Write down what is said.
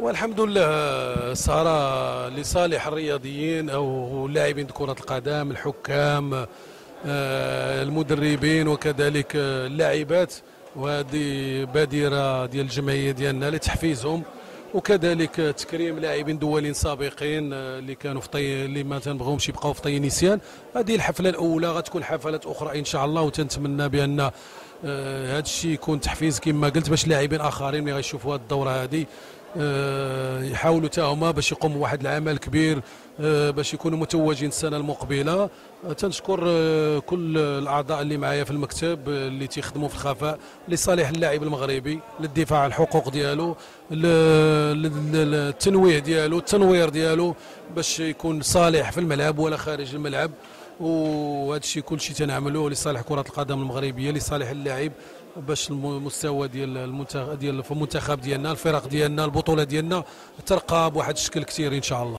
والحمد لله سهرة لصالح الرياضيين أو لاعبين كرة القدم، الحكام، المدربين، وكذلك اللاعبات. وهذه بادرة ديال الجمعية ديالنا لتحفيزهم، وكذلك تكريم لاعبين دوليين سابقين اللي كانوا في اللي ما تنبغيهمش يبقاو في طي نيسيان. هذه الحفلة الأولى، غتكون حفلات أخرى إن شاء الله، وتنتمنى بأن هذا الشيء يكون تحفيز كما قلت باش لاعبين آخرين ملي غيشوفوا هذه الدورة هذه يحاولوا حتى هما باش يقوموا بواحد العمل كبير باش يكونوا متوجين السنه المقبله. تنشكر كل الاعضاء اللي معايا في المكتب اللي تيخدموا في الخفاء لصالح اللاعب المغربي، للدفاع عن الحقوق ديالو، للتنويه ديالو، التنوير ديالو باش يكون صالح في الملعب ولا خارج الملعب. وهذا الشيء كل شيء تنعملوه لصالح كره القدم المغربيه، لصالح اللاعب، باش المستوى ديال المنتخب ديال في المنتخب ديالنا، الفرق ديالنا، البطوله ديالنا ترقى بواحد الشكل كثير ان شاء الله.